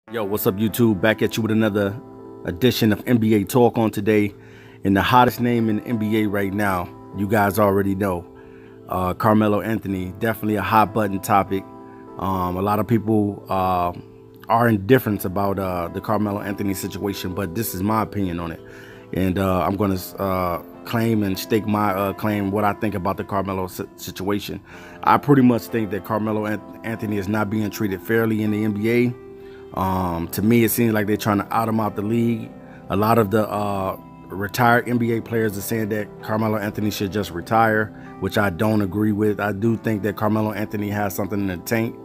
Yo, what's up, YouTube? Back at you with another edition of NBA Talk on today. And the hottest name in the NBA right now, you guys already know, Carmelo Anthony. Definitely a hot button topic. A lot of people are indifferent about the Carmelo Anthony situation, but this is my opinion on it. And I'm going to claim and stake my claim what I think about the Carmelo situation. I pretty much think that Carmelo Anthony is not being treated fairly in the NBA. To me, it seems like they're trying to out him out the league. A lot of the retired NBA players are saying that Carmelo Anthony should just retire, which I don't agree with. I do think that Carmelo Anthony has something in the tank.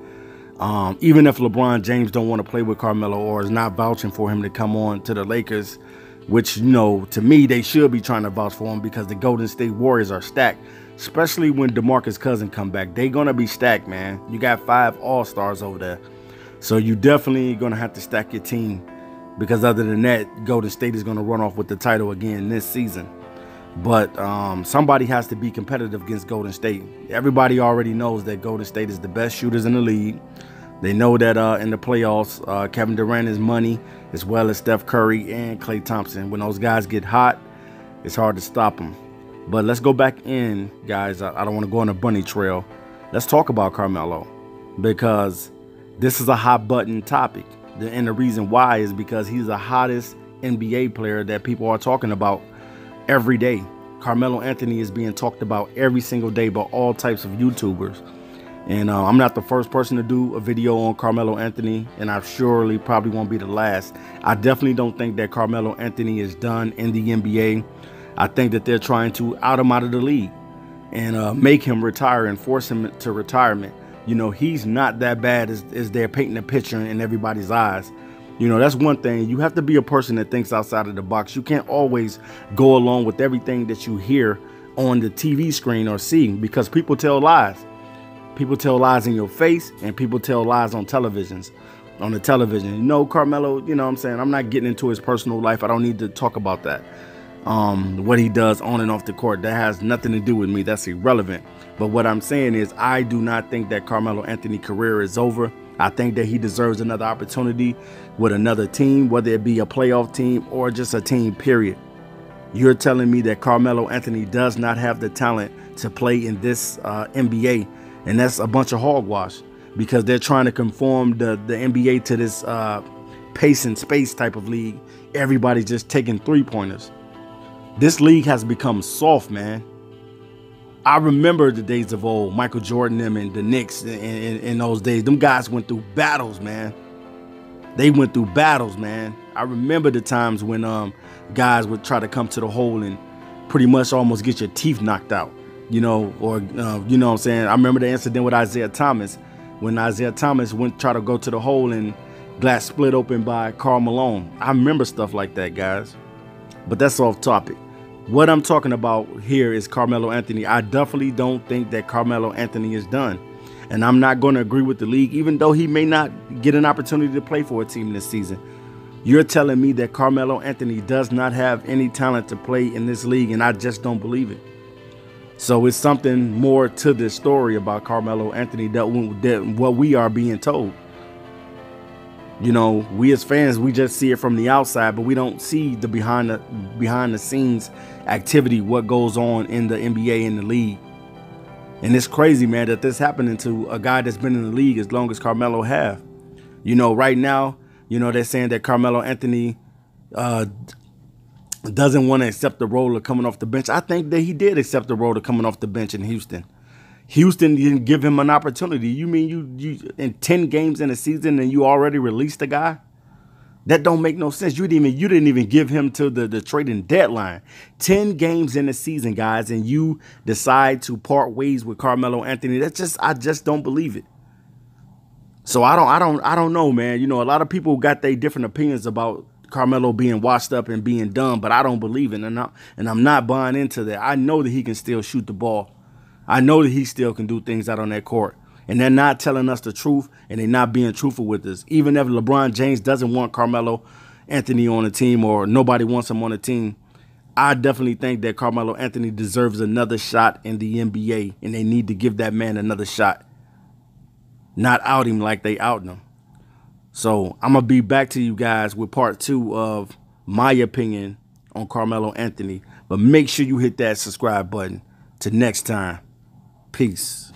Even if LeBron James don't want to play with Carmelo or is not vouching for him to come on to the Lakers, which, you know, to me, they should be trying to vouch for him because the Golden State Warriors are stacked, especially when DeMarcus Cousins come back. They're going to be stacked, man. You got 5 All-Stars over there. So you definitely going to have to stack your team because other than that, Golden State is going to run off with the title again this season. But somebody has to be competitive against Golden State. Everybody already knows that Golden State is the best shooters in the league. They know that in the playoffs, Kevin Durant is money, as well as Steph Curry and Klay Thompson. When those guys get hot, it's hard to stop them. But let's go back in, guys. I don't want to go on a bunny trail. Let's talk about Carmelo because this is a hot button topic. And the reason why is because he's the hottest NBA player that people are talking about every day. Carmelo Anthony is being talked about every single day by all types of YouTubers. And I'm not the first person to do a video on Carmelo Anthony, and I surely probably won't be the last. I definitely don't think that Carmelo Anthony is done in the NBA. I think that they're trying to out him out of the league and make him retire and force him to retirement. You know, he's not that bad as they're painting a picture in everybody's eyes. You know, that's one thing. You have to be a person that thinks outside of the box. You can't always go along with everything that you hear on the TV screen or see because people tell lies. People tell lies in your face and people tell lies on the television. You know, Carmelo, you know what I'm saying? I'm not getting into his personal life. I don't need to talk about that. What he does on and off the court, that has nothing to do with me. That's irrelevant. But what I'm saying is I do not think that Carmelo Anthony's career is over. I think that he deserves another opportunity with another team, whether it be a playoff team or just a team, period. You're telling me that Carmelo Anthony does not have the talent to play in this NBA, and that's a bunch of hogwash because they're trying to conform the NBA to this pace and space type of league. Everybody's just taking three-pointers. This league has become soft, man. I remember the days of old, Michael Jordan and the Knicks in those days. Them guys went through battles, man. They went through battles, man. I remember the times when guys would try to come to the hole and pretty much almost get your teeth knocked out, you know, or, you know what I'm saying? I remember the incident with Isaiah Thomas when Isaiah Thomas went try to go to the hole and glass split open by Karl Malone. I remember stuff like that, guys. But that's off topic. What I'm talking about here is Carmelo Anthony. I definitely don't think that Carmelo Anthony is done. And I'm not going to agree with the league, even though he may not get an opportunity to play for a team this season. You're telling me that Carmelo Anthony does not have any talent to play in this league, and I just don't believe it. So it's something more to this story about Carmelo Anthony that what we are being told. You know, we as fans, we just see it from the outside, but we don't see the behind the scenes activity, what goes on in the NBA and the league. And it's crazy, man, that this happening to a guy that's been in the league as long as Carmelo have. You know, right now, you know, they're saying that Carmelo Anthony doesn't want to accept the role of coming off the bench. I think that he did accept the role of coming off the bench in Houston. Houston didn't give him an opportunity. You mean you in 10 games in a season and you already released the guy? That don't make no sense. You didn't even give him to the trading deadline. 10 games in a season, guys, and you decide to part ways with Carmelo Anthony. I just don't believe it. So I don't know, man. You know, a lot of people got their different opinions about Carmelo being washed up and being done, but I don't believe it, and I'm not buying into that. I know that he can still shoot the ball. I know that he still can do things out on that court. And they're not telling us the truth, and they're not being truthful with us. Even if LeBron James doesn't want Carmelo Anthony on the team or nobody wants him on the team, I definitely think that Carmelo Anthony deserves another shot in the NBA, and they need to give that man another shot. Not out him like they out him. So I'm going to be back to you guys with part 2 of my opinion on Carmelo Anthony. But make sure you hit that subscribe button. Till next time, peace.